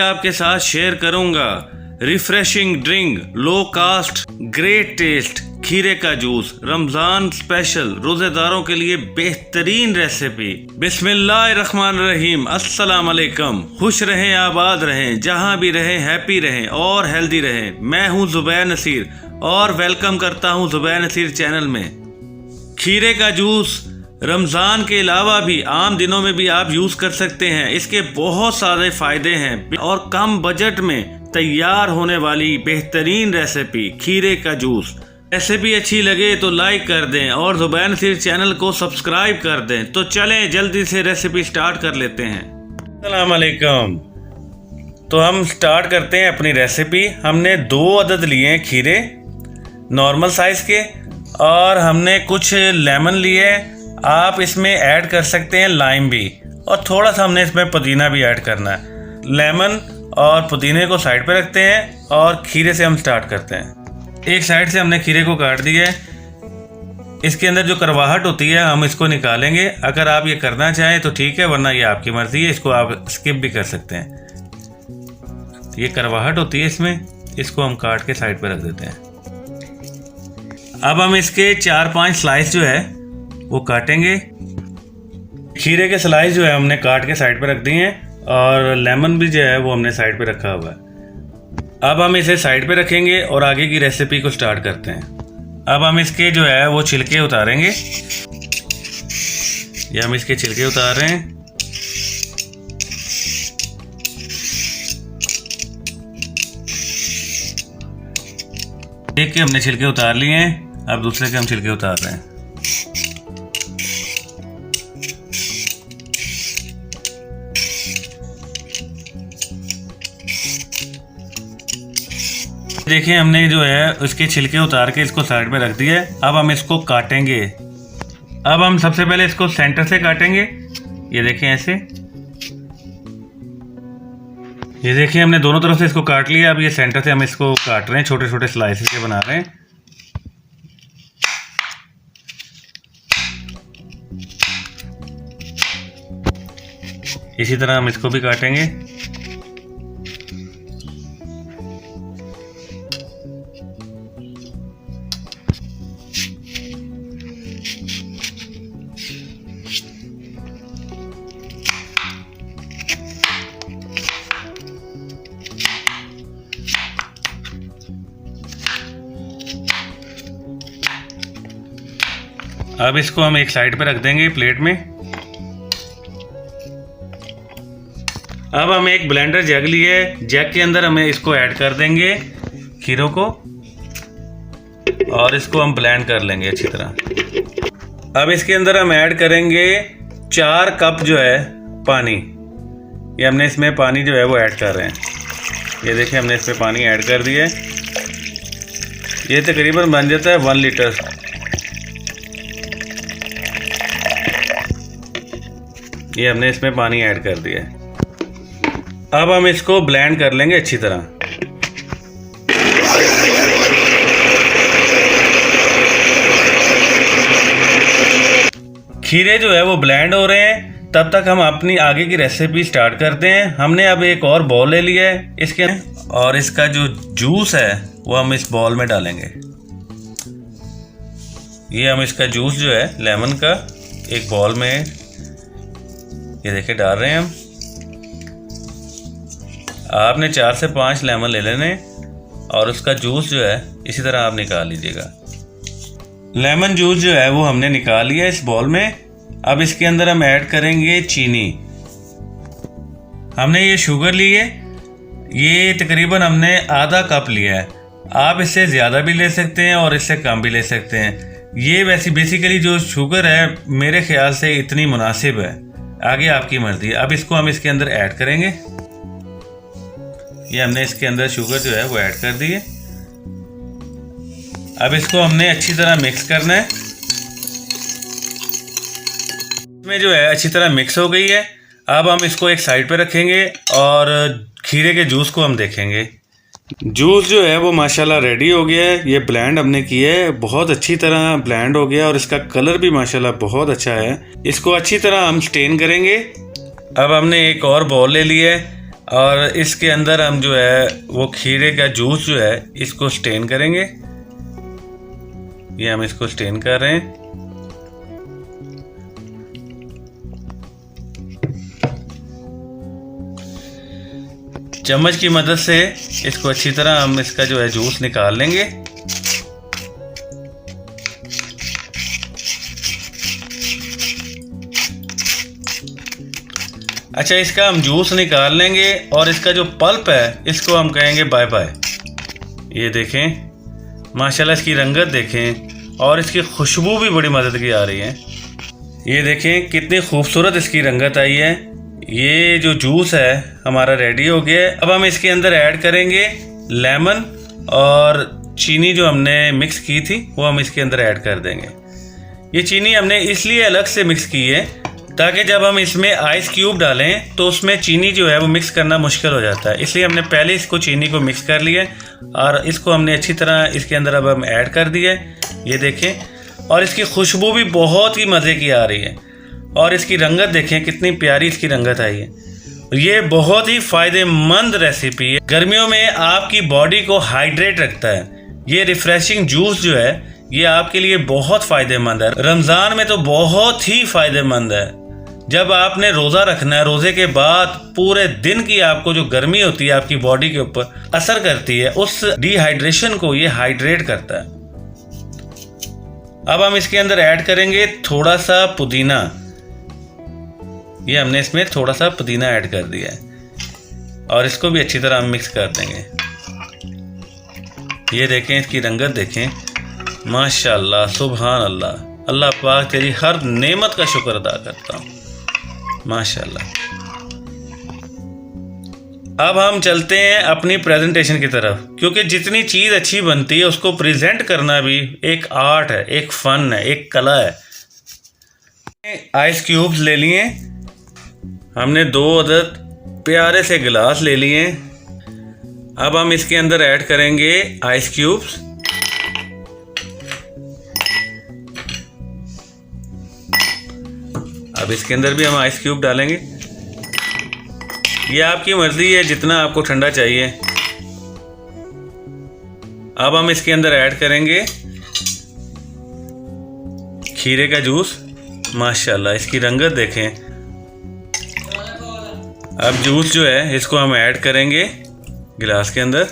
आपके साथ शेयर करूंगा रिफ्रेशिंग ड्रिंक, लो कास्ट, ग्रेट टेस्ट, खीरे का जूस, रमजान स्पेशल, रोजेदारों के लिए बेहतरीन रेसिपी। बिस्मिल्लाहिर्रहमानिर्रहीम। अस्सलाम वालेकुम। खुश रहें, आबाद रहें, जहां भी रहें हैप्पी रहें और हेल्दी रहें। मैं हूं ज़ुबैर नसीर और वेलकम करता हूं ज़ुबैर नसीर चैनल में। खीरे का जूस रमज़ान के अलावा भी आम दिनों में भी आप यूज़ कर सकते हैं। इसके बहुत सारे फ़ायदे हैं और कम बजट में तैयार होने वाली बेहतरीन रेसिपी खीरे का जूस। रेसिपी अच्छी लगे तो लाइक कर दें और ज़ुबैर नसीर चैनल को सब्सक्राइब कर दें। तो चलें जल्दी से रेसिपी स्टार्ट कर लेते हैं। अस्सलाम वालेकुम। तो हम स्टार्ट करते हैं अपनी रेसिपी। हमने 2 अदद लिए हैं खीरे नॉर्मल साइज़ के और हमने कुछ लेमन लिए। आप इसमें ऐड कर सकते हैं लाइम भी और थोड़ा सा हमने इसमें पुदीना भी ऐड करना है। लेमन और पुदीने को साइड पे रखते हैं और खीरे से हम स्टार्ट करते हैं। एक साइड से हमने खीरे को काट दिया है। इसके अंदर जो करवाहट होती है हम इसको निकालेंगे। अगर आप ये करना चाहें तो ठीक है, वरना ये आपकी मर्ज़ी है, इसको आप स्किप भी कर सकते हैं। ये करवाहट होती है इसमें, इसको हम काट के साइड पे रख देते हैं। अब हम इसके 4-5 स्लाइस जो है वो काटेंगे। खीरे के स्लाइस जो है हमने काट के साइड पे रख दिए हैं और लेमन भी जो है वो हमने साइड पे रखा हुआ है। अब हम इसे साइड पे रखेंगे और आगे की रेसिपी को स्टार्ट करते हैं। अब हम इसके जो है वो छिलके उतारेंगे। ये हम इसके छिलके उतार रहे हैं। एक के हमने छिलके उतार लिए हैं, अब दूसरे के हम छिलके उतार रहे हैं। देखिए हमने जो है उसके छिलके उतार के इसको साइड में रख दिया है। अब हम इसको काटेंगे। अब हम सबसे पहले इसको सेंटर से काटेंगे। ये देखें ऐसे, ये देखिए हमने दोनों तरफ से इसको काट लिया। अब ये सेंटर से हम इसको काट रहे हैं, छोटे छोटे स्लाइसेस के बना रहे हैं। इसी तरह हम इसको भी काटेंगे। अब इसको हम एक साइड पे रख देंगे प्लेट में। अब हम एक ब्लेंडर जग लिए, जग के अंदर हमें इसको ऐड कर देंगे खीरों को और इसको हम ब्लेंड कर लेंगे अच्छी तरह। अब इसके अंदर हम ऐड करेंगे 4 कप जो है पानी। ये हमने इसमें पानी जो है वो ऐड कर रहे हैं। ये देखिए हमने इसमें पानी ऐड कर दिया है। ये तकरीबन बन जाता है 1 लीटर। ये हमने इसमें पानी ऐड कर दिया है। अब हम इसको ब्लेंड कर लेंगे अच्छी तरह। खीरे जो है वो ब्लेंड हो रहे हैं, तब तक हम अपनी आगे की रेसिपी स्टार्ट करते हैं। हमने अब एक और बाउल ले लिया है इसके, और इसका जो जूस है वो हम इस बाउल में डालेंगे। ये हम इसका जूस जो है लेमन का एक बाउल में ये देखिए डाल रहे हैं हम। आपने 4 से 5 लेमन ले लेने और उसका जूस जो है इसी तरह आप निकाल लीजिएगा। लेमन जूस जो है वो हमने निकाल लिया इस बाउल में। अब इसके अंदर हम ऐड करेंगे चीनी। हमने ये शुगर ली है, ये तकरीबन हमने आधा कप लिया है। आप इससे ज़्यादा भी ले सकते हैं और इससे कम भी ले सकते हैं। ये वैसी बेसिकली जो शुगर है मेरे ख्याल से इतनी मुनासिब है, आगे आपकी मर्जी है। अब इसको हम इसके अंदर ऐड करेंगे। ये हमने इसके अंदर शुगर जो है वो ऐड कर दी है। अब इसको हमने अच्छी तरह मिक्स करना है। इसमें जो है अच्छी तरह मिक्स हो गई है। अब हम इसको एक साइड पे रखेंगे और खीरे के जूस को हम देखेंगे। जूस जो है वो माशाल्लाह रेडी हो गया है। ये ब्लेंड हमने किया है, बहुत अच्छी तरह ब्लेंड हो गया और इसका कलर भी माशाल्लाह बहुत अच्छा है। इसको अच्छी तरह हम स्टेन करेंगे। अब हमने एक और बाउल ले लिया है। और इसके अंदर हम जो है वो खीरे का जूस जो है इसको स्टेन करेंगे। ये हम इसको स्टेन कर रहे हैं। चम्मच की मदद से इसको अच्छी तरह हम इसका जो है जूस निकाल लेंगे। अच्छा, इसका हम जूस निकाल लेंगे और इसका जो पल्प है इसको हम कहेंगे बाय बाय। ये देखें माशाल्लाह, इसकी रंगत देखें और इसकी खुशबू भी बड़ी मदद की आ रही है। ये देखें कितनी खूबसूरत इसकी रंगत आई है। ये जो जूस है हमारा रेडी हो गया है। अब हम इसके अंदर ऐड करेंगे लेमन और चीनी जो हमने मिक्स की थी वो हम इसके अंदर ऐड कर देंगे। ये चीनी हमने इसलिए अलग से मिक्स की है ताकि जब हम इसमें आइस क्यूब डालें तो उसमें चीनी जो है वो मिक्स करना मुश्किल हो जाता है, इसलिए हमने पहले इसको चीनी को मिक्स कर लिया और इसको हमने अच्छी तरह इसके अंदर अब हम ऐड कर दिया है। ये देखें, और इसकी खुशबू भी बहुत ही मज़े की आ रही है और इसकी रंगत देखें कितनी प्यारी इसकी रंगत आई है। ये बहुत ही फ़ायदेमंद रेसिपी है, गर्मियों में आपकी बॉडी को हाइड्रेट रखता है। ये रिफ़्रेशिंग जूस जो है ये आपके लिए बहुत फ़ायदेमंद है। रमज़ान में तो बहुत ही फ़ायदेमंद है। जब आपने रोज़ा रखना है, रोज़े के बाद पूरे दिन की आपको जो गर्मी होती है आपकी बॉडी के ऊपर असर करती है, उस डिहाइड्रेशन को ये हाइड्रेट करता है। अब हम इसके अंदर ऐड करेंगे थोड़ा सा पुदीना। ये हमने इसमें थोड़ा सा पुदीना ऐड कर दिया है और इसको भी अच्छी तरह हम मिक्स कर देंगे। ये देखें, इसकी रंगत देखें, माशाल्लाह, सुभान अल्लाह। अल्लाह पाक तेरी हर नेमत का शुक्र अदा करता हूँ, माशाल्लाह। अब हम चलते हैं अपनी प्रेजेंटेशन की तरफ, क्योंकि जितनी चीज़ अच्छी बनती है उसको प्रेजेंट करना भी एक आर्ट है, एक फ़न है, एक कला है। आइस क्यूब्स ले लिए हमने, 2 अदद प्यारे से गिलास ले लिए। अब हम इसके अंदर ऐड करेंगे आइस क्यूब्स। अब इसके अंदर भी हम आइस क्यूब डालेंगे। ये आपकी मर्जी है जितना आपको ठंडा चाहिए। अब हम इसके अंदर ऐड करेंगे खीरे का जूस। माशाल्लाह, इसकी रंगत देखें। अब जूस जो है इसको हम ऐड करेंगे गिलास के अंदर।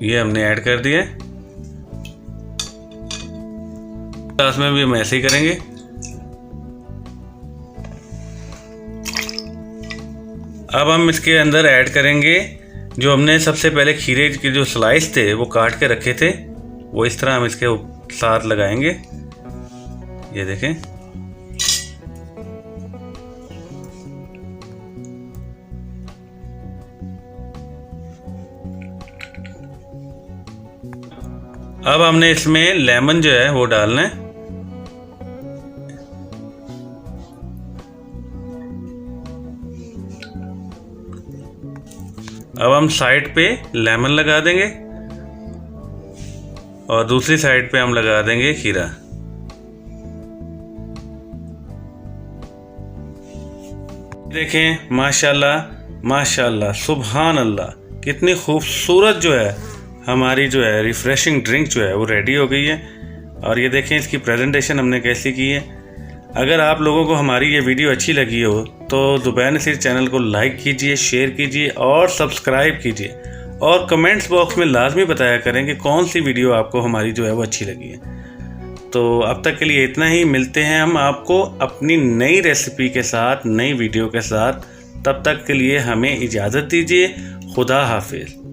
ये हमने ऐड कर दिया। गिलास में भी हम ऐसे ही करेंगे। अब हम इसके अंदर ऐड करेंगे जो हमने सबसे पहले खीरे के जो स्लाइस थे वो काट के रखे थे, वो इस तरह हम इसके साथ लगाएंगे। ये देखें, अब हमने इसमें लेमन जो है वो डालना है। अब हम साइड पे लेमन लगा देंगे और दूसरी साइड पे हम लगा देंगे खीरा। देखें, माशाल्लाह माशाल्लाह, सुभान अल्लाह, कितनी खूबसूरत जो है हमारी जो है रिफ़्रेशिंग ड्रिंक जो है वो रेडी हो गई है। और ये देखें इसकी प्रेजेंटेशन हमने कैसी की है। अगर आप लोगों को हमारी ये वीडियो अच्छी लगी हो तो ज़ुबैर नसीर चैनल को लाइक कीजिए, शेयर कीजिए और सब्सक्राइब कीजिए, और कमेंट्स बॉक्स में लाजमी बताया करें कि कौन सी वीडियो आपको हमारी जो है वो अच्छी लगी है। तो अब तक के लिए इतना ही। मिलते हैं हम आपको अपनी नई रेसिपी के साथ, नई वीडियो के साथ। तब तक के लिए हमें इजाज़त दीजिए। खुदा हाफिज़।